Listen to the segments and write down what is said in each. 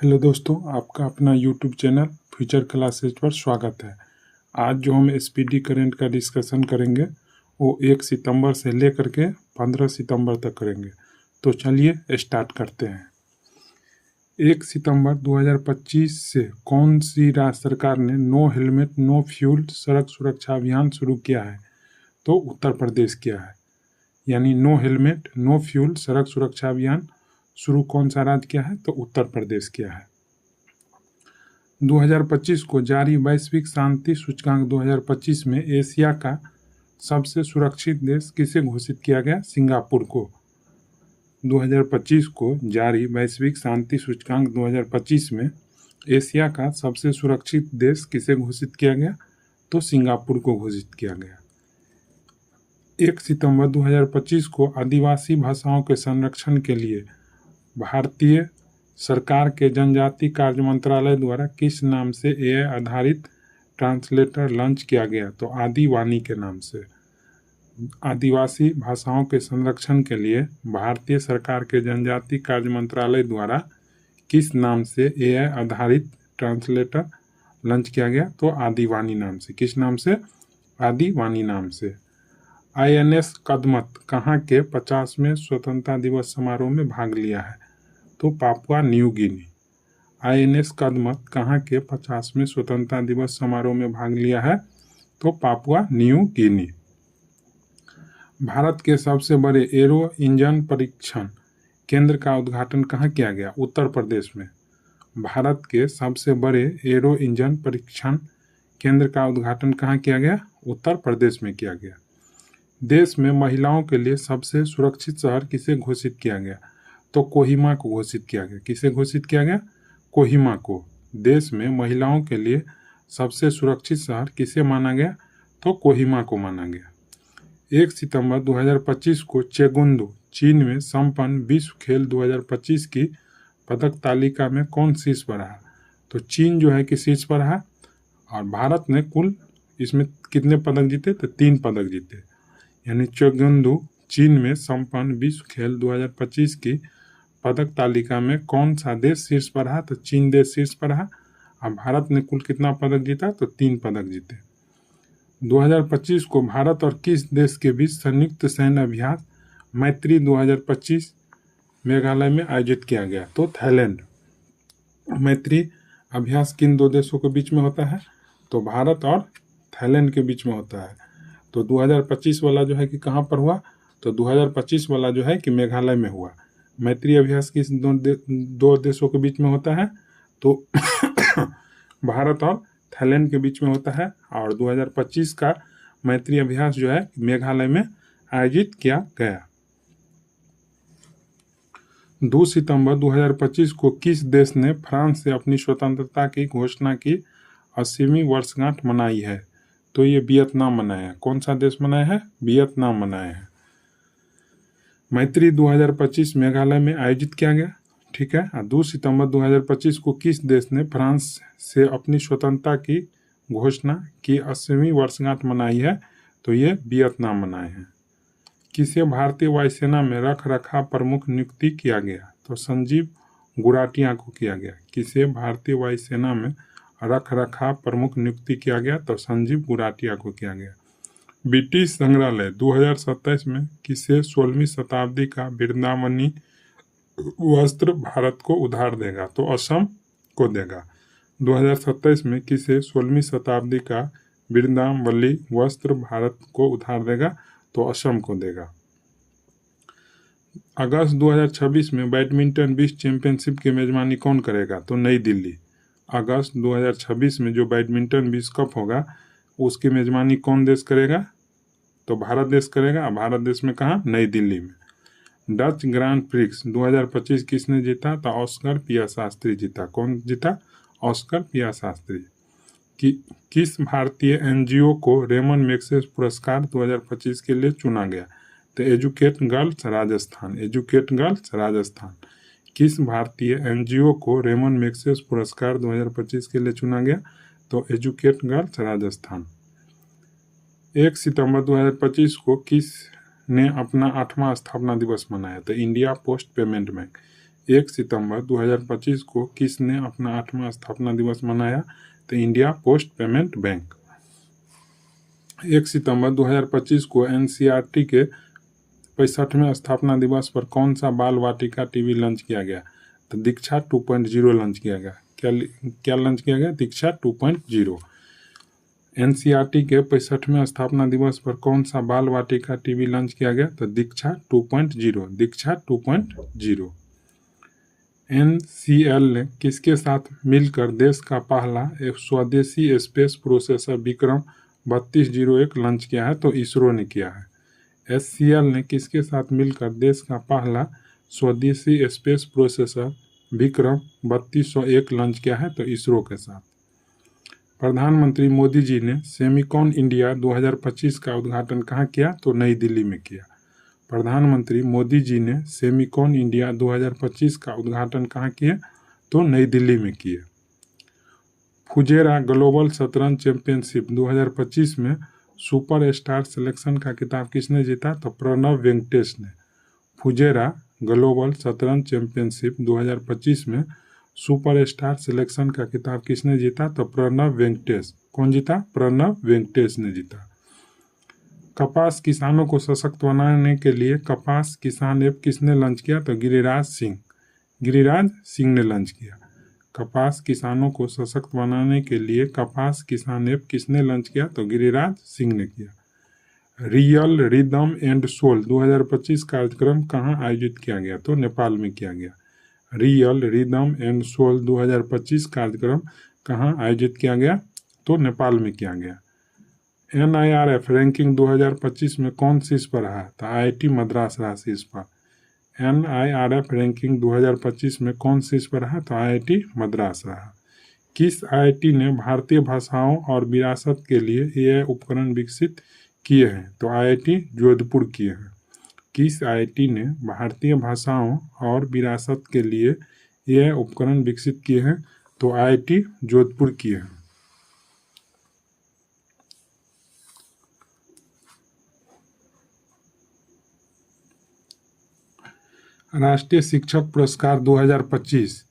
Hello दोस्तों, आपका अपना यूट्यूब चैनल फ्यूचर क्लासेज पर स्वागत है। आज जो हम एसपीडी करंट का डिस्कशन करेंगे वो 1 सितंबर से लेकर के 15 सितंबर तक करेंगे। तो चलिए स्टार्ट करते हैं। 1 सितंबर 2025 से कौन सी राज्य सरकार ने नो हेलमेट नो फ्यूल सड़क सुरक्षा अभियान शुरू किया है? तो उत्तर प्रदेश किया है। यानी नो हेलमेट नो फ्यूल सड़क सुरक्षा अभियान शुरू कौन सा राज्य किया है? तो उत्तर प्रदेश किया है। 2025 को जारी वैश्विक शांति सूचकांक 2025 में एशिया का सबसे सुरक्षित देश किसे घोषित किया गया? सिंगापुर को। 2025 को जारी वैश्विक शांति सूचकांक 2025 में एशिया का सबसे सुरक्षित देश किसे घोषित किया गया? तो सिंगापुर को घोषित किया गया। 1 सितंबर 2025 को आदिवासी भाषाओं के संरक्षण के लिए भारतीय सरकार के जनजाति कार्य मंत्रालय द्वारा किस नाम से एआई आधारित ट्रांसलेटर लॉन्च किया गया? तो आदिवाणी के नाम से। आदिवासी भाषाओं के संरक्षण के लिए भारतीय सरकार के जनजाति कार्य मंत्रालय द्वारा किस नाम से एआई आधारित ट्रांसलेटर लॉन्च किया गया? तो आदिवाणी नाम से। किस नाम से? आदिवाणी नाम से। आईएनएस कदमत कहाँ के 50वें स्वतंत्रता दिवस समारोह में भाग लिया है? तो Papua New Guinea. INS Kadmat कहाँ के 50वें स्वतंत्रता दिवस समारोह में भाग लिया है? तो पापुआ न्यू गिनी। भारत के सबसे बड़े एरो इंजन परीक्षण केंद्र का उद्घाटन कहाँ किया गया? उत्तर प्रदेश में। भारत के सबसे बड़े एरो इंजन परीक्षण केंद्र का उद्घाटन कहाँ किया गया? उत्तर प्रदेश में किया गया। देश में महिलाओं के लिए सबसे सुरक्षित शहर किसे घोषित किया गया? तो कोहिमा को घोषित किया गया। किसे घोषित किया गया? कोहिमा को। देश में महिलाओं के लिए सबसे सुरक्षित शहर किसे माना गया? तो कोहिमा को माना गया। 1 सितंबर 2025 को चेगुंदू चीन में संपन्न विश्व खेल 2025 की पदक तालिका में कौन शीर्ष पर रहा? तो चीन जो है कि शीर्ष पर रहा। और भारत ने कुल इसमें कितने पदक जीते? तो 3 पदक जीते। यानी चेगुंदू चीन में संपन्न विश्व खेल 2025 की पदक तालिका में कौन सा देश शीर्ष पर रहा? तो चीन देश शीर्ष पर रहा। और भारत ने कुल कितना पदक जीता? तो 3 पदक जीते। 2025 को भारत और किस देश के बीच संयुक्त सैन्य अभ्यास मैत्री 2025 मेघालय में आयोजित किया गया? तो थाईलैंड। मैत्री अभ्यास किन 2 देशों के बीच में होता है? तो भारत और थाईलैंड के बीच में होता है। तो 2025 वाला जो है कि कहाँ पर हुआ? तो 2025 वाला जो है कि मेघालय में हुआ। मैत्री अभ्यास किस 2 देशों के बीच में होता है? तो भारत और थाईलैंड के बीच में होता है। और 2025 का मैत्री अभ्यास जो है मेघालय में आयोजित किया गया। 2 सितंबर 2025 को किस देश ने फ्रांस से अपनी स्वतंत्रता की घोषणा की 80वीं वर्षगांठ मनाई है? तो ये वियतनाम मनाया है। कौन सा देश मनाया है? वियतनाम मनाया है। मैत्री 2025 मेघालय में आयोजित किया गया। ठीक है। 2 सितंबर 2025 को किस देश ने फ्रांस से अपनी स्वतंत्रता की घोषणा की 80वीं वर्षगांठ मनाई है? तो ये वियतनाम मनाए हैं। किसे भारतीय वायुसेना में रख रखाव प्रमुख नियुक्ति किया गया? तो संजीव गुराटिया को किया गया। किसे भारतीय वायुसेना में रख रखाव प्रमुख नियुक्ति किया गया? तो संजीव गुराटिया को किया गया। ब्रिटिश संग्रहालय 2027 में किसे 16वीं शताब्दी का वृंदावनी वस्त्र भारत को उधार देगा? तो असम को देगा। 2027 में किसे 16वीं शताब्दी का वृंदावली वस्त्र भारत को उधार देगा? तो असम को देगा। अगस्त 2026 में बैडमिंटन विश्व चैंपियनशिप की मेजबानी कौन करेगा? तो नई दिल्ली। अगस्त 2026 में जो बैडमिंटन विश्व कप होगा उसकी मेजबानी कौन देश करेगा? तो भारत देश करेगा। भारत देश में कहाँ? नई दिल्ली में। डच ग्रांड प्रिक्स 2025 किसने जीता? तो ऑस्कर पिया शास्त्री जीता। कौन जीता? ऑस्कर पिया शास्त्री। किस भारतीय एनजीओ को रेमन मैग्सेसे पुरस्कार 2025 के लिए चुना गया? तो educate girls Rajasthan. Educate girls Rajasthan. किस भारतीय एनजीओ को रेमन मैग्सेसे पुरस्कार 2025 के लिए चुना गया? तो एजुकेट गर्ल्स राजस्थान। 1 सितंबर 2025 को किस ने अपना 8वां स्थापना दिवस मनाया? तो इंडिया पोस्ट पेमेंट बैंक। 1 सितंबर 2025 को किसने अपना 8वां स्थापना दिवस मनाया? तो इंडिया पोस्ट पेमेंट बैंक। 1 सितंबर 2025 को एनसीईआरटी के 65वें स्थापना दिवस पर कौन सा बाल वाटिका टीवी लॉन्च किया गया? तो दीक्षा 2.0 लॉन्च किया गया। क्या लॉन्च किया गया? दीक्षा 2.0। एनसीईआरटी के 65वें स्थापना दिवस पर कौन सा बाल वाटिका टीवी लॉन्च किया गया? तो दीक्षा 2.0। दीक्षा 2.0। एनसीएल ने किसके साथ मिलकर देश का पहला एक स्वदेशी स्पेस प्रोसेसर विक्रम 3201 लॉन्च किया है? तो इसरो ने किया है। एचसीएल ने किसके साथ मिलकर देश का पहला स्वदेशी स्पेस प्रोसेसर विक्रम 3201 लॉन्च किया है? तो इसरो के साथ। प्रधानमंत्री मोदी जी ने सेमिकॉन इंडिया 2025 का उद्घाटन कहाँ किया? तो नई दिल्ली में किया। प्रधानमंत्री मोदी जी ने सेमिकॉन इंडिया 2025 का उद्घाटन कहाँ किया? तो नई दिल्ली में किए। फुजेरा ग्लोबल शतरंज चैंपियनशिप 2025 में सुपर स्टार सिलेक्शन का खिताब किसने जीता? तो प्रणव वेंकटेश ने। फुजेरा ग्लोबल शतरंज चैंपियनशिप 2025 में सुपर स्टार सिलेक्शन का खिताब किसने जीता? तो प्रणव वेंकटेश। कौन जीता? प्रणव वेंकटेश ने जीता। कपास किसानों को सशक्त बनाने के लिए कपास किसान ऐप किसने लॉन्च किया? तो गिरिराज सिंह। गिरिराज सिंह ने लॉन्च किया। कपास किसानों को सशक्त बनाने के लिए कपास किसान ऐप किसने लॉन्च किया? तो गिरिराज सिंह ने किया। रियल रिदम एंड सोल 2025 कार्यक्रम कहाँ आयोजित किया गया? तो नेपाल में किया गया। रियल रिदम एंड सोल 2025 कार्यक्रम कहाँ आयोजित किया गया? तो नेपाल में किया गया। NIRF रैंकिंग 2025 में कौन शीर्ष पर रहा? तो IIT मद्रास रहा शीर्ष पर। NIRF रैंकिंग 2025 में कौन शीर्ष पर रहा? तो IIT मद्रास रहा। किस IIT ने भारतीय भाषाओं और विरासत के लिए AI उपकरण विकसित किए हैं? तो IIT जोधपुर किए हैं। किस IIT ने भारतीय भाषाओं और विरासत के लिए AI उपकरण विकसित किए हैं? तो IIT जोधपुर किए हैं। राष्ट्रीय शिक्षक पुरस्कार 2025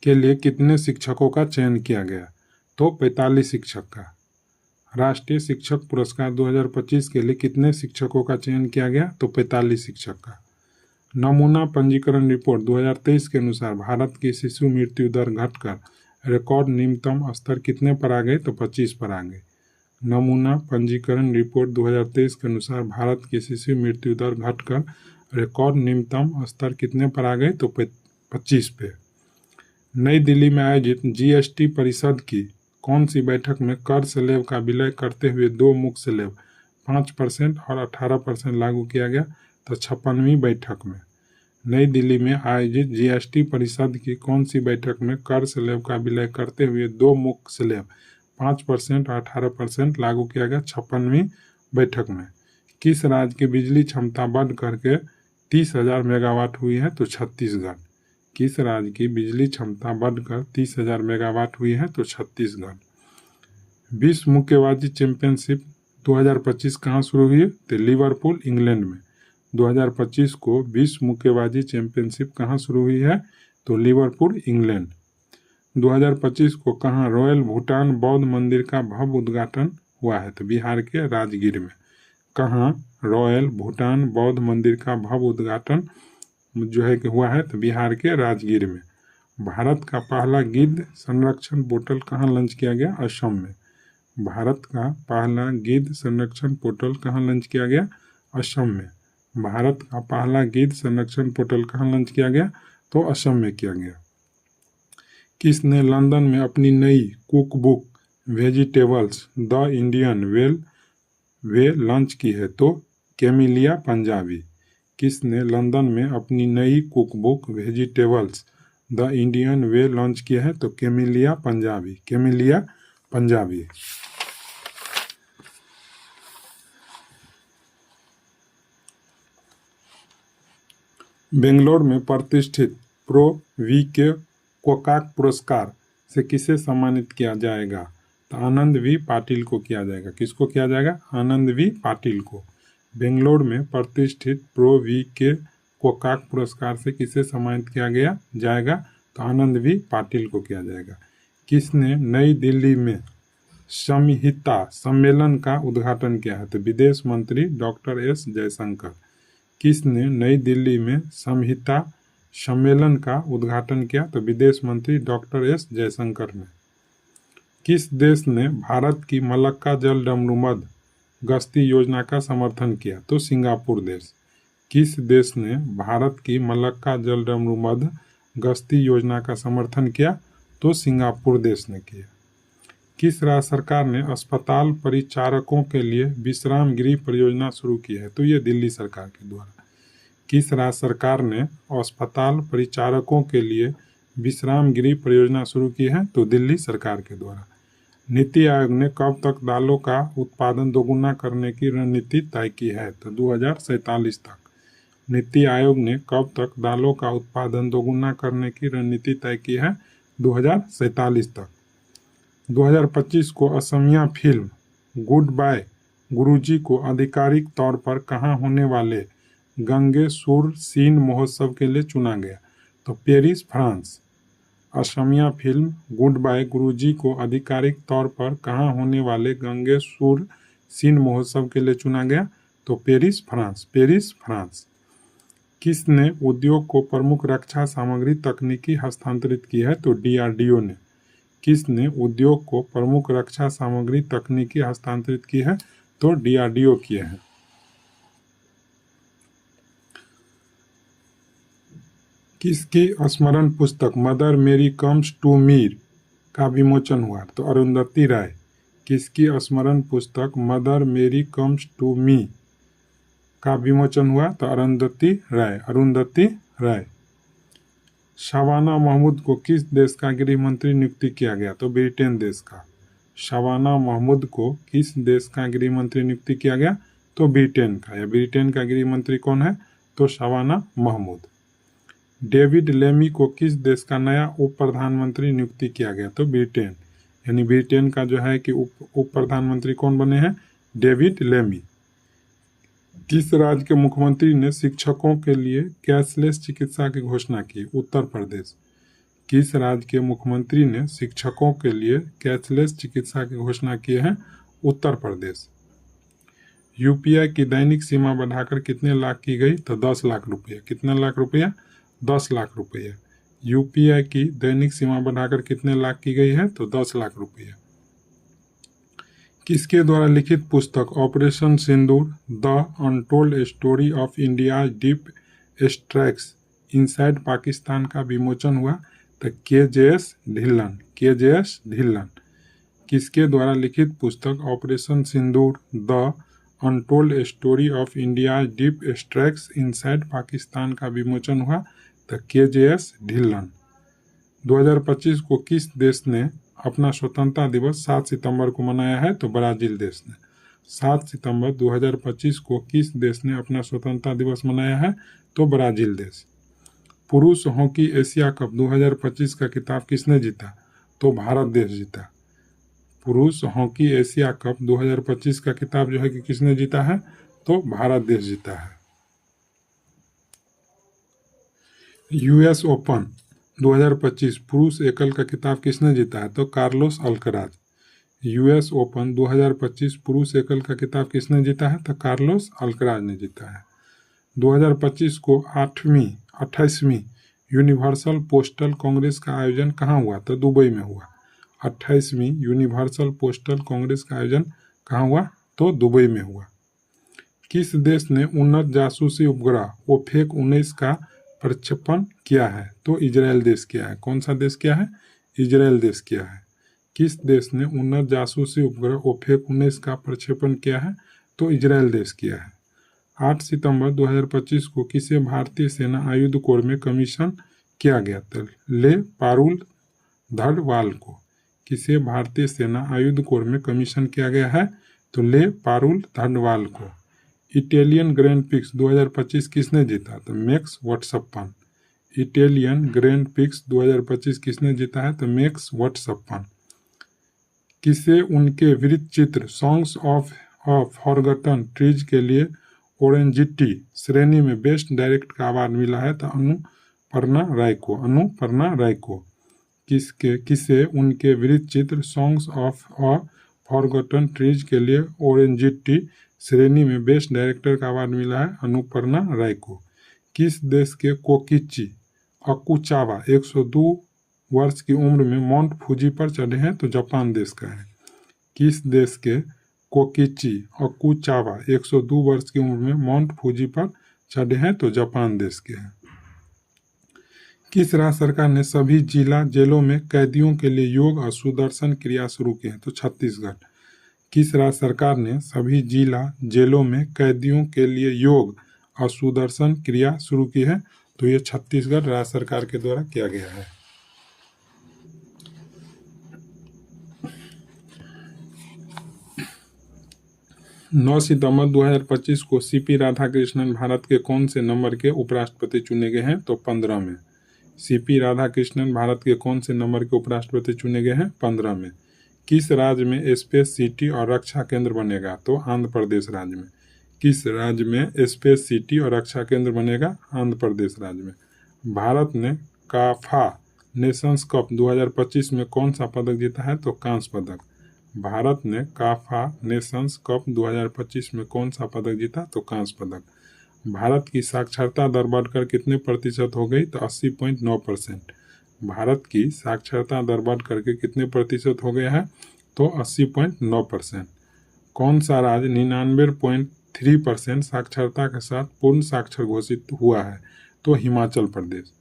के लिए कितने शिक्षकों का चयन किया गया? तो 45 शिक्षक का। राष्ट्रीय शिक्षक पुरस्कार 2025 के लिए कितने शिक्षकों का चयन किया गया? तो 45 शिक्षक का। नमूना पंजीकरण रिपोर्ट 2023 के अनुसार भारत की शिशु मृत्यु दर घटकर रिकॉर्ड न्यूनतम स्तर कितने पर आ गए? तो 25 पर आ गए। नमूना पंजीकरण रिपोर्ट 2023 के अनुसार भारत की शिशु मृत्यु दर घटकर रिकॉर्ड न्यूनतम स्तर कितने पर आ गए? तो 25 पे। नई दिल्ली में आयोजित GST परिषद की कौन सी बैठक में कर स्लैब का विलय करते हुए दो मुख्य स्लैब 5% और 18% लागू किया गया? तो 56वीं बैठक में। नई दिल्ली में आयोजित GST परिषद की कौन सी बैठक में कर स्लैब का विलय करते हुए दो मुख्य स्लैब 5% और 18% लागू किया गया? 56वीं बैठक में। किस राज्य की बिजली क्षमता बढ़ करके 30,000 मेगावाट हुई है? तो छत्तीसगढ़। किस राज्य की बिजली क्षमता बढ़कर 30,000 मेगावाट हुई है? तो छत्तीसगढ़। विश्व मुक्केबाजी चैंपियनशिप 2025 कहाँ शुरू हुई? तो लिवरपूल इंग्लैंड में। 2025 को विश्व मुक्केबाजी चैंपियनशिप कहाँ शुरू हुई है? तो लिवरपूल इंग्लैंड। 2025 को कहाँ रॉयल भूटान बौद्ध मंदिर का भव्य उद्घाटन हुआ है? तो बिहार के राजगीर में। कहाँ रॉयल भूटान बौद्ध मंदिर का भव्य उद्घाटन जो है कि हुआ है? तो बिहार के राजगीर में। भारत का पहला गिद्ध संरक्षण पोर्टल कहाँ लॉन्च किया गया? असम में। भारत का पहला गिद्ध संरक्षण पोर्टल कहाँ लॉन्च किया गया? असम में। भारत का पहला गिद्ध संरक्षण पोर्टल कहाँ लॉन्च किया गया? तो असम में किया गया। किसने लंदन में अपनी नई cook book vegetables the Indian way launch की है? तो कैमिलिया पंजाबी। किसने लंदन में अपनी नई cook book vegetables the Indian way launch किया है? तो कैमिलिया पंजाबी। कैमिलिया पंजाबी। बेंगलोर में प्रतिष्ठित प्रो वी के कोकाक पुरस्कार से किसे सम्मानित किया जाएगा? तो आनंद वी पाटिल को किया जाएगा। किसको किया जाएगा? आनंद वी पाटिल को। बेंगलोर में प्रतिष्ठित प्रो वी के कोकाक पुरस्कार से किसे सम्मानित किया गया जाएगा? तो आनंद वी पाटिल को किया जाएगा। किसने नई दिल्ली में संहिता सम्मेलन का उद्घाटन किया है? तो विदेश मंत्री डॉक्टर एस जयशंकर। किसने नई दिल्ली में संहिता सम्मेलन का उद्घाटन किया? तो विदेश मंत्री डॉक्टर एस जयशंकर ने। किस देश ने भारत की मलक्का जल डमरूमद गश्ती योजना का समर्थन किया? तो सिंगापुर देश। किस देश ने भारत की मलक्का जल डमरूमद गश्ती योजना का समर्थन किया? तो सिंगापुर देश ने किया। किस राज्य सरकार ने अस्पताल परिचारकों के लिए विश्राम गृह परियोजना शुरू की है? तो ये दिल्ली सरकार के द्वारा। किस राज्य सरकार ने अस्पताल परिचारकों के लिए विश्राम गृह परियोजना शुरू की है? तो दिल्ली सरकार के द्वारा। नीति आयोग ने कब तक दालों का उत्पादन दोगुना करने की रणनीति तय की है? तो 2047 तक। नीति आयोग ने कब तक दालों का उत्पादन दोगुना करने की रणनीति तय की है? 2047 तक। 2025 को Asamiya film good bye Guruji को आधिकारिक तौर पर कहाँ होने वाले गंगे सुर सीन महोत्सव के लिए चुना गया? तो Paris, France. Assamese film good bye Guruji को आधिकारिक तौर पर कहाँ होने वाले गंगे सुर सीन महोत्सव के लिए चुना गया? तो पेरिस, फ्रांस। Paris, France. किसने उद्योग को प्रमुख रक्षा सामग्री तकनीकी हस्तांतरित की है? तो DRDO ने। किसने उद्योग को प्रमुख रक्षा सामग्री तकनीकी हस्तांतरित की है? तो DRDO किए हैं। किसकी स्मरण पुस्तक मदर मेरी कम्स टू मीर का विमोचन हुआ? तो अरुंधति राय। किसकी स्मरण पुस्तक मदर मेरी कम्स टू मी का विमोचन हुआ? तो अरुंधति राय। अरुंधति राय। शबाना महमूद को किस देश का गृह मंत्री नियुक्ति किया गया? तो ब्रिटेन देश का। शबाना महमूद को किस देश का गृह मंत्री नियुक्ति किया गया? तो ब्रिटेन का। या ब्रिटेन का गृह मंत्री कौन है? तो शबाना महमूद। डेविड लेमी को किस देश का नया उप प्रधानमंत्री नियुक्ति किया गया? तो ब्रिटेन। यानी ब्रिटेन का जो है कि उप प्रधानमंत्री कौन बने हैं? David Lammy. किस राज्य के मुख्यमंत्री ने शिक्षकों के लिए कैशलेस चिकित्सा की घोषणा की? उत्तर प्रदेश। किस राज्य के मुख्यमंत्री ने शिक्षकों के लिए कैशलेस चिकित्सा की घोषणा की है? उत्तर प्रदेश। UPI की दैनिक सीमा बढ़ाकर कितने लाख की गई? तो 10 लाख रुपये। कितने लाख रुपया? 10 लाख रुपये। UPI की दैनिक सीमा बढ़ाकर कितने लाख की गई है? तो 10 लाख रुपये। किसके द्वारा लिखित पुस्तक operation Sindoor the untold story of India deep strikes inside Pakistan का विमोचन हुआ? तो KJS ढिल्लन। KJS ढिल्लन। किसके द्वारा लिखित पुस्तक operation Sindoor the untold story of India deep strikes inside Pakistan का विमोचन हुआ? तो KJS ढिल्लन। 2025 को किस देश ने अपना स्वतंत्रता दिवस 7 सितंबर को मनाया है? तो ब्राजील देश ने। 7 सितंबर 2025 को किस देश ने अपना स्वतंत्रता दिवस मनाया है? तो ब्राजील देश। पुरुष हॉकी एशिया कप 2025 का खिताब किसने जीता? तो भारत देश जीता। पुरुष हॉकी एशिया कप 2025 का खिताब जो है कि किसने जीता है? तो भारत देश जीता है। US ओपन 2025 पुरुष एकल का खिताब किसने जीता है? तो कार्लोस अल्कराज। US ओपन 2025 पुरुष एकल का खिताब किसने जीता है? तो कार्लोस अल्कराज ने जीता है। 2025 को 28वीं यूनिवर्सल पोस्टल कांग्रेस का आयोजन कहाँ हुआ? तो दुबई में हुआ। 28वीं यूनिवर्सल पोस्टल कांग्रेस का आयोजन कहाँ हुआ? तो दुबई में हुआ। किस देश ने उन्नत जासूसी उपग्रह ओफेक 19 का प्रक्षेपण किया है? तो इजराइल देश किया है। कौन सा देश किया है? इजराइल देश किया है। किस देश ने उन्नत जासूसी उपग्रह ओफेक 19 का प्रक्षेपण किया है? तो इजराइल देश किया है। 8 सितंबर 2025 को किसे भारतीय सेना आयुध कोर में कमीशन किया गया? तो ले पारुल धड़वाल को। किसे भारतीय सेना आयुध कोर में कमीशन किया गया है? तो ले पारुल धड़वाल को। इटालियन ग्रैंड पिक्स 2025 किसने जीता? तो मैक्स वर्स्टप्पन। इटालियन ग्रैंड पिक्स 2025 किसने जीता है? तो मैक्स वर्स्टप्पन। किसे उनके वृत्त चित्र सॉन्ग्स ऑफ फॉरगॉटन ट्रीज के लिए ओरेंजिटी श्रेणी में बेस्ट डायरेक्ट का अवार्ड मिला है तो अनुपर्णा राय को किसे उनके वृत्त चित्र songs of a forgotten trees के लिए ओरेंजिटी श्रेणी में बेस्ट डायरेक्टर का अवार्ड मिला है अनुपर्णा राय को। किस देश के कोकिची अकुचावा 102 वर्ष की उम्र में माउंट फूजी पर चढ़े हैं तो जापान देश का है। किस देश के कोकिची अकुचावा 102 वर्ष की उम्र में माउंट फूजी पर चढ़े हैं तो जापान देश के हैं। किस राज्य सरकार ने सभी जिला जेलों में कैदियों के लिए योग और सुदर्शन क्रिया शुरू की है तो छत्तीसगढ़। किस राज्य सरकार ने सभी जिला जेलों में कैदियों के लिए योग और सुदर्शन क्रिया शुरू की है तो ये छत्तीसगढ़ राज्य सरकार के द्वारा किया गया है। नौ सितंबर 2025 को सीपी राधाकृष्णन भारत के कौन से नंबर के उपराष्ट्रपति चुने गए हैं तो 15 में। सीपी राधाकृष्णन भारत के कौन से नंबर के उपराष्ट्रपति चुने गए हैं 15 में। किस राज्य में स्पेस सिटी और रक्षा केंद्र बनेगा तो आंध्र प्रदेश राज्य में। किस राज्य में स्पेस सिटी और रक्षा केंद्र बनेगा आंध्र प्रदेश राज्य में। भारत ने काफा नेशंस कप 2025 में कौन सा पदक जीता है तो कांस्य पदक। भारत ने काफा नेशंस कप 2025 में कौन सा पदक जीता तो कांस्य पदक। भारत की साक्षरता दर बढ़कर कितने प्रतिशत हो गई तो 80.9%। भारत की साक्षरता दर बढ़ करके कितने प्रतिशत हो गया है तो 80.9%। कौन सा राज्य 99.3% साक्षरता के साथ पूर्ण साक्षर घोषित हुआ है तो हिमाचल प्रदेश।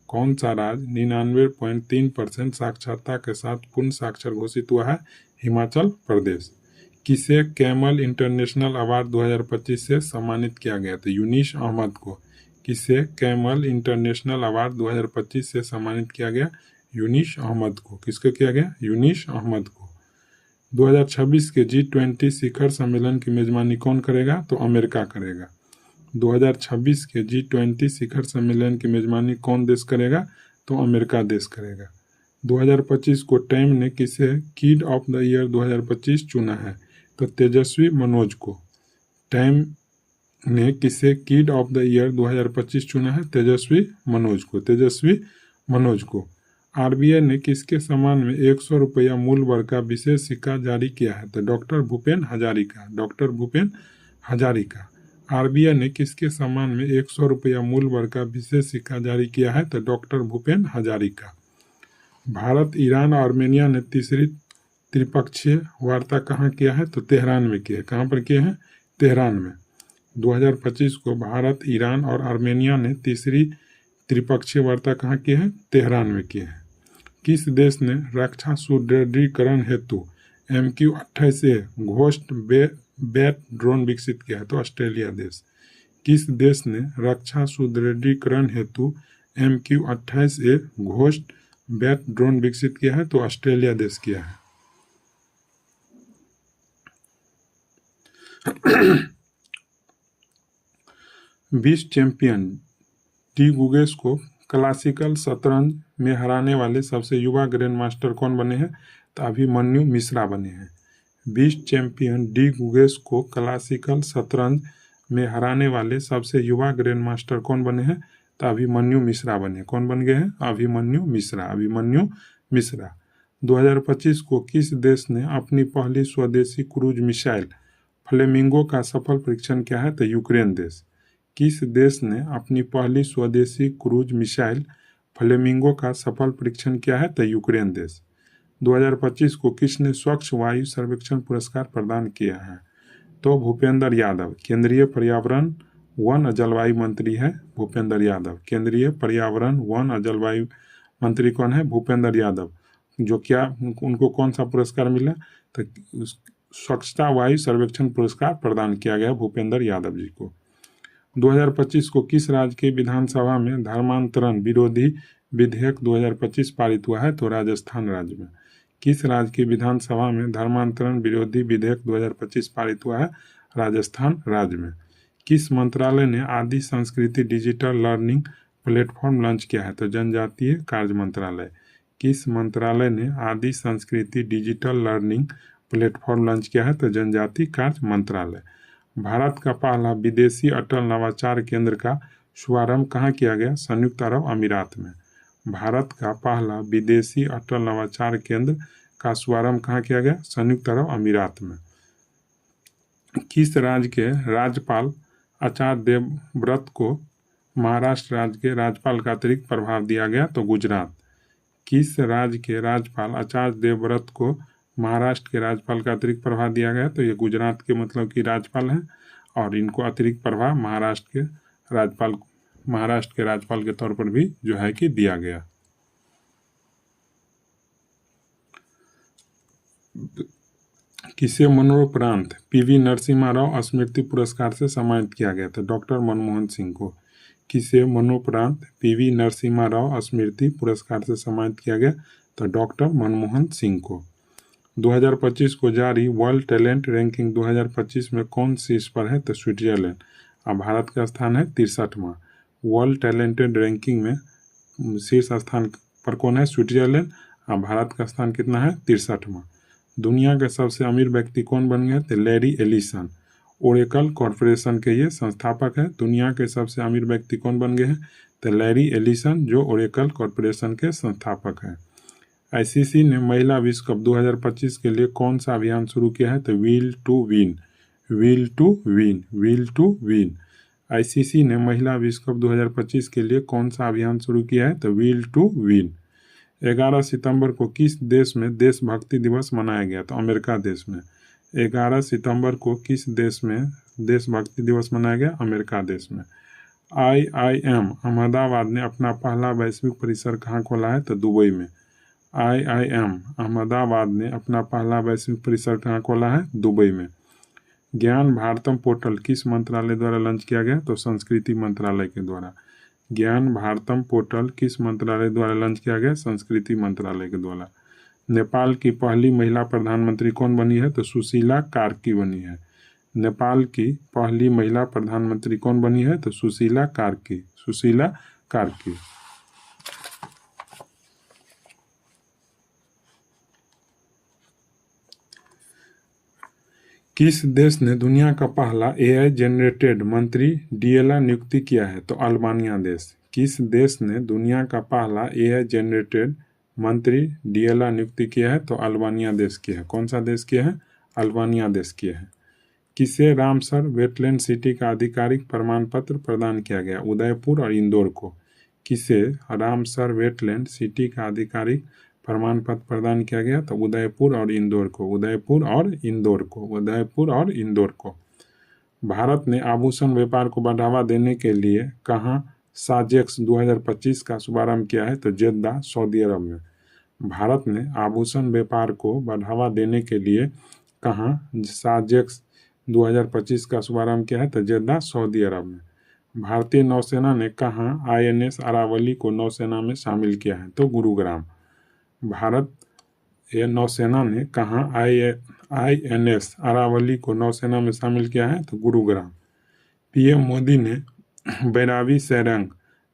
कौन सा राज्य 99.3% साक्षरता के साथ पूर्ण साक्षर घोषित हुआ है हिमाचल प्रदेश। किसे कैमल इंटरनेशनल अवार्ड 2025 से सम्मानित किया गया तो यूनिस अहमद को। किसे कैमल इंटरनेशनल अवार्ड 2025 से सम्मानित किया गया यूनिस अहमद को। किसको किया गया यूनिस अहमद को। 2026 के G20 शिखर सम्मेलन की मेजबानी कौन करेगा तो अमेरिका करेगा। 2026 के G20 शिखर सम्मेलन की मेजबानी कौन देश करेगा तो अमेरिका देश करेगा। 2025 को टाइम ने किसे किड ऑफ द ईयर 2025 चुना है तो तेजस्वी मनोज को। टाइम ने किसे किड ऑफ द ईयर 2025 चुना है तेजस्वी मनोज को। आरबीआई ने किसके सम्मान में 100 रुपया मूल्य वर्ग का विशेष सिक्का जारी किया है तो डॉक्टर भूपेन हजारिका। आरबीआई ने किसके सम्मान में 100 रुपया मूल्य वर्ग का विशेष सिक्का जारी किया है तो डॉक्टर भूपेन हजारिका। भारत ईरान और आर्मेनिया ने तीसरी त्रिपक्षीय वार्ता कहाँ किया है तो तेहरान में किया है। कहाँ पर किए हैं तेहरान में। 2025 को भारत ईरान और आर्मेनिया ने तीसरी त्रिपक्षीय वार्ता कहाँ की है तेहरान में की है। किस देश ने रक्षा सुदृढ़ीकरण हेतु MQ-28A घोस्ट बैट ड्रोन विकसित किया है तो ऑस्ट्रेलिया देश। किस देश ने रक्षा सुदृढ़ीकरण हेतु MQ-28A घोस्ट बैट ड्रोन विकसित किया है तो ऑस्ट्रेलिया देश किया है। विश्व चैंपियन डी गुगेस को क्लासिकल शतरंज में हराने वाले सबसे युवा ग्रैंड मास्टर कौन बने हैं तो अभिमन्यु मिश्रा बने हैं। विश्व चैंपियन डी गुगेस को क्लासिकल शतरंज में हराने वाले सबसे युवा ग्रैंड मास्टर कौन बने हैं तो अभिमन्यु मिश्रा बने। कौन बन गए हैं अभिमन्यु मिश्रा। 2025 को किस देश ने अपनी पहली स्वदेशी क्रूज मिसाइल फ्लेमिंगो का सफल परीक्षण किया है तो यूक्रेन देश। किस देश ने अपनी पहली स्वदेशी क्रूज मिसाइल फ्लेमिंगो का सफल परीक्षण किया है तो यूक्रेन देश। 2025 को किसने स्वच्छ वायु सर्वेक्षण पुरस्कार प्रदान किया है तो भूपेंद्र यादव। केंद्रीय पर्यावरण वन और जलवायु मंत्री है भूपेंद्र यादव। केंद्रीय पर्यावरण वन और जलवायु मंत्री कौन है भूपेंद्र यादव। जो क्या उनको कौन सा पुरस्कार मिला तो स्वच्छता वायु सर्वेक्षण पुरस्कार प्रदान किया गया भूपेंद्र यादव जी को। 2025 को किस राज्य की विधानसभा में धर्मांतरण विरोधी विधेयक 2025 पारित हुआ है तो राजस्थान राज्य में। किस राज्य की विधानसभा में धर्मांतरण विरोधी विधेयक 2025 पारित हुआ है राजस्थान राज्य में। किस मंत्रालय ने आदि संस्कृति डिजिटल लर्निंग प्लेटफॉर्म लॉन्च किया है तो जनजातीय कार्य मंत्रालय। किस मंत्रालय ने आदि संस्कृति डिजिटल लर्निंग प्लेटफॉर्म लॉन्च किया है तो जनजातीय कार्य मंत्रालय। भारत का पहला विदेशी अटल नवाचार केंद्र का शुभारंभ कहाँ किया गया? संयुक्त अरब अमीरात में। भारत का पहला विदेशी अटल नवाचार केंद्र का शुभारंभ कहाँ किया गया? संयुक्त अरब अमीरात में। किस राज्य के राज्यपाल आचार्य देवव्रत को महाराष्ट्र राज्य के राज्यपाल का अतिरिक्त प्रभाव दिया गया? तो गुजरात। किस राज्य के राज्यपाल आचार्य देवव्रत को महाराष्ट्र के राज्यपाल का अतिरिक्त प्रभाव दिया गया? तो ये गुजरात के मतलब कि राज्यपाल हैं और इनको अतिरिक्त प्रभाव महाराष्ट्र के राज्यपाल के तौर पर भी जो है कि दिया गया। किसे मरणोपरांत पीवी नरसिम्हा राव स्मृति पुरस्कार से सम्मानित किया गया? तो डॉक्टर मनमोहन सिंह को। किसे मरणोपरांत पीवी नरसिम्हा राव स्मृति पुरस्कार से सम्मानित किया गया? तो डॉक्टर मनमोहन सिंह को। 2025 को जारी वर्ल्ड टैलेंट रैंकिंग 2025 में कौन शीर्ष पर है? तो स्विट्जरलैंड। अब भारत का स्थान है 63वां। वर्ल्ड टैलेंटेड रैंकिंग में शीर्ष स्थान पर कौन है? स्विट्जरलैंड। अब भारत का स्थान कितना है? 63वां। दुनिया के सबसे अमीर व्यक्ति कौन बन गए? तो लैरी एलिसन। ओरेकल कॉरपोरेशन के ये संस्थापक है। दुनिया के सबसे अमीर व्यक्ति कौन बन गए हैं? तो लैरी एलिसन, जो ओरेकल कॉरपोरेशन के संस्थापक हैं। आईसीसी ने महिला विश्व कप 2025 के लिए कौन सा अभियान शुरू किया है? तो wheel to win, wheel to win, wheel to win. ICC ने महिला विश्व कप 2025 के लिए कौन सा अभियान शुरू किया है? तो व्हील टू विन। 11 सितंबर को किस देश में देशभक्ति दिवस मनाया गया? तो अमेरिका देश में। 11 सितंबर को किस देश में देशभक्ति दिवस मनाया गया? अमेरिका देश में। IIM अहमदाबाद ने अपना पहला वैश्विक परिसर कहाँ खोला है? तो दुबई में। IIM अहमदाबाद ने अपना पहला वैश्विक परिसर कहाँ खोला है? दुबई में। ज्ञान भारतम पोर्टल किस मंत्रालय द्वारा लॉन्च किया गया? तो संस्कृति मंत्रालय के द्वारा। ज्ञान भारतम पोर्टल किस मंत्रालय द्वारा लॉन्च किया गया? संस्कृति मंत्रालय के द्वारा। नेपाल की पहली महिला प्रधानमंत्री कौन बनी है? तो सुशीला कार्की बनी है। नेपाल की पहली महिला प्रधानमंत्री कौन बनी है? तो सुशीला कार्की, सुशीला कार्की। किस देश ने दुनिया का पहला AI जनरेटेड मंत्री डीएला नियुक्ति किया है? तो अल्बानिया देश। किस देश ने दुनिया का पहला AI जनरेटेड मंत्री डीएला नियुक्ति किया है? तो अल्बानिया देश की है। कौन सा देश की है? अल्बानिया देश की है। किसे रामसर वेटलैंड सिटी का आधिकारिक प्रमाण पत्र प्रदान किया गया? उदयपुर और इंदौर को। किसे रामसर वेटलैंड सिटी का आधिकारिक प्रमाण पत्र प्रदान किया गया? तो उदयपुर और इंदौर को, उदयपुर और इंदौर को, उदयपुर और इंदौर को। भारत ने आभूषण व्यापार को बढ़ावा देने के लिए कहाँ साजेक्स 2025 का शुभारंभ किया है? तो जेद्दा, सऊदी अरब में। भारत ने आभूषण व्यापार को बढ़ावा देने के लिए कहाँ साजेक्स 2025 का शुभारंभ किया है? तो जेद्दा, सऊदी अरब में। भारतीय नौसेना ने कहाँ INS अरावली को नौसेना में शामिल किया है? तो गुरुग्राम। भारत नौसेना ने कहाँ INS अरावली को नौसेना में शामिल किया है? तो गुरुग्राम। PM मोदी ने बैरावी सेरंग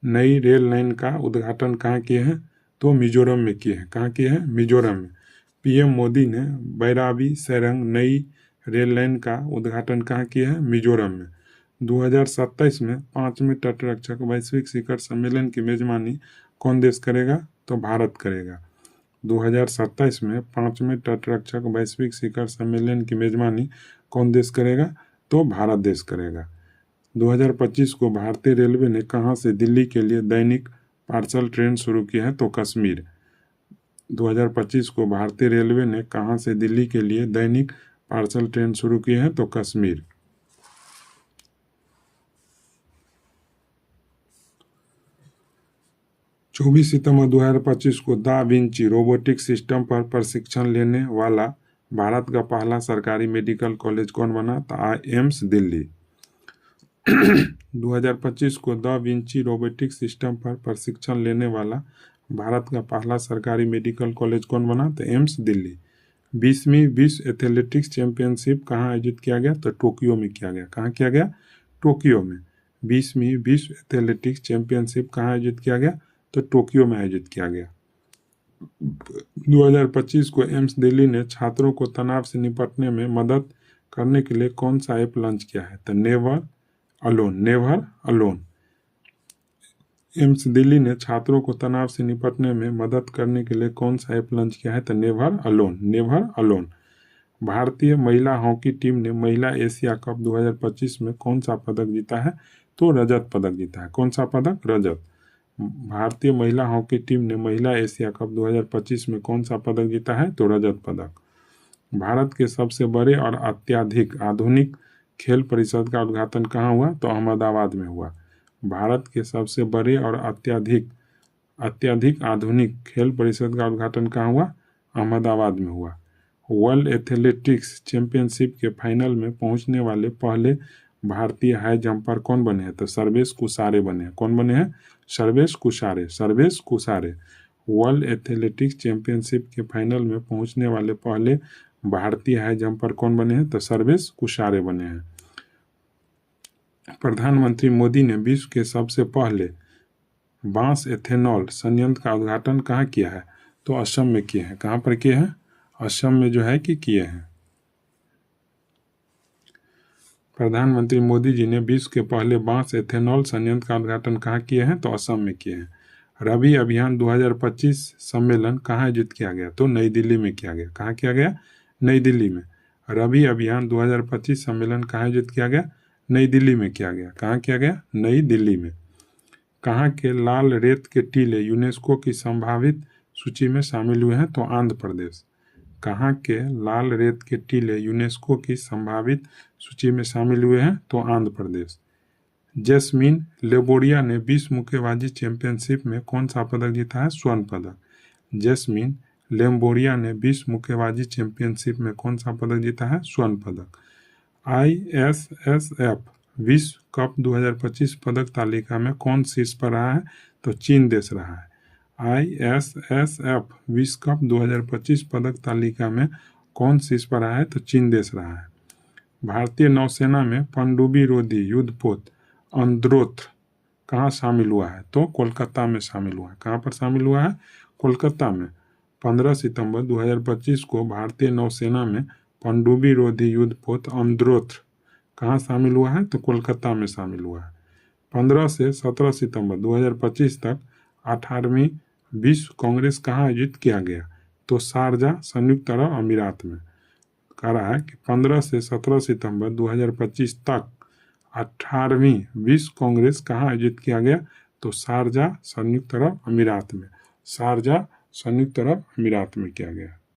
नई रेल लाइन का उद्घाटन कहाँ किए हैं? तो मिजोरम में किए हैं। कहाँ किए हैं? मिजोरम में। PM मोदी ने बैरावी सेरंग नई रेल लाइन का उद्घाटन कहाँ किए हैं? मिजोरम में। 2027 में 5वें तटरक्षक वैश्विक शिखर सम्मेलन की मेजबानी कौन देश करेगा? तो भारत करेगा। 2027 में 5वें तटरक्षक वैश्विक शिखर सम्मेलन की मेजबानी कौन देश करेगा? तो भारत देश करेगा। 2025 को भारतीय रेलवे ने कहां से दिल्ली के लिए दैनिक पार्सल ट्रेन शुरू की है? तो कश्मीर। 2025 को भारतीय रेलवे ने कहां से दिल्ली के लिए दैनिक पार्सल ट्रेन शुरू की है? तो कश्मीर। चौबीस सितंबर 2025 को दा विंची रोबोटिक सिस्टम पर प्रशिक्षण लेने वाला भारत का पहला सरकारी मेडिकल कॉलेज कौन बना? तो एम्स दिल्ली। 2025 को दा विंची रोबोटिक सिस्टम पर प्रशिक्षण लेने वाला भारत का पहला सरकारी मेडिकल कॉलेज कौन बना? तो एम्स दिल्ली। 20वीं विश्व एथलेटिक्स चैंपियनशिप कहाँ आयोजित किया गया? तो टोक्यो में किया गया। कहाँ किया गया? टोक्यो में। 20वीं विश्व एथलेटिक्स चैंपियनशिप कहाँ आयोजित किया गया? तो टोक्यो में आयोजित किया गया। 2025 को एम्स दिल्ली ने छात्रों को तनाव से निपटने में मदद करने के लिए कौन सा ऐप लॉन्च किया है? तो नेवर अलोन। एम्स दिल्ली ने छात्रों को तनाव से निपटने में मदद करने के लिए कौन सा ऐप लॉन्च किया है? तो नेवर अलोन। भारतीय महिला हॉकी टीम ने महिला एशिया कप 2025 में कौन सा पदक जीता है? तो रजत पदक जीता है। कौन सा पदक? रजत। भारतीय महिला हॉकी टीम ने महिला एशिया कप 2025 में कौन सा पदक जीता है? तो रजत पदक। भारत के सबसे बड़े और अत्याधिक आधुनिक खेल परिषद का उद्घाटन कहाँ हुआ? तो अहमदाबाद में हुआ। भारत के सबसे बड़े और अत्याधिक आधुनिक खेल परिषद का उद्घाटन कहाँ हुआ? अहमदाबाद में हुआ। वर्ल्ड एथलेटिक्स चैंपियनशिप के फाइनल में पहुंचने वाले पहले भारतीय हाई जंपर कौन बने हैं? तो सर्वेश कुसारे बने हैं। कौन बने हैं? सर्वेश कुसारे। वर्ल्ड एथलेटिक्स चैंपियनशिप के फाइनल में पहुंचने वाले पहले भारतीय हाई जंपर कौन बने हैं? तो सर्वेश कुसारे बने हैं। प्रधानमंत्री मोदी ने विश्व के सबसे पहले बांस एथेनॉल संयंत्र का उद्घाटन कहाँ किया है? तो असम में किए हैं। कहाँ पर किए हैं? असम में जो है कि किए हैं। प्रधानमंत्री मोदी जी ने विश्व के पहले बांस एथेनॉल संयंत्र का उद्घाटन कहाँ किए हैं? तो असम में किए हैं। रबी अभियान 2025 सम्मेलन कहाँ आयोजित किया गया? तो नई दिल्ली में किया गया। कहाँ किया गया? नई दिल्ली में। रबी अभियान 2025 सम्मेलन कहाँ आयोजित किया गया? नई दिल्ली में किया गया। कहाँ किया गया? नई दिल्ली में। कहाँ के लाल रेत के टीले यूनेस्को की संभावित सूची में शामिल हुए हैं? तो आंध्र प्रदेश। कहाँ के लाल रेत के टीले यूनेस्को की संभावित सूची में शामिल हुए हैं? तो आंध्र प्रदेश। जैस्मिन लेबोरिया ने विश्व मुक्केबाजी चैंपियनशिप में कौन सा पदक जीता है? स्वर्ण पदक। जैस्मिन लेम्बोरिया ने विश्व मुक्केबाजी चैंपियनशिप में कौन सा पदक जीता है? स्वर्ण पदक। ISSF विश्व कप 2025 पदक तालिका में कौन शीर्ष पर रहा है? तो चीन देश रहा है। ISSF विश्व कप 2025 पदक तालिका में कौन शीर्ष पर रहा है? तो चीन देश रहा है। भारतीय नौसेना में पनडुब्बी रोधी युद्धपोत अंद्रोथ कहाँ शामिल हुआ है? तो कोलकाता में शामिल हुआ है। कहाँ पर शामिल हुआ है? कोलकाता में। 15 सितंबर 2025 को भारतीय नौसेना में पनडुब्बी रोधी युद्धपोत अंद्रोथ कहाँ शामिल हुआ है? तो कोलकाता में शामिल हुआ है। 15 से 17 सितंबर 2025 तक 18वीं विश्व कांग्रेस कहाँ आयोजित किया गया? तो शारजाह संयुक्त अरब अमीरात में। कह रहा है कि 15 से 17 सितंबर 2025 तक 18वीं विश्व कांग्रेस कहाँ आयोजित किया गया? तो शारजाह संयुक्त अरब अमीरात में। शारजाह संयुक्त अरब अमीरात में किया गया।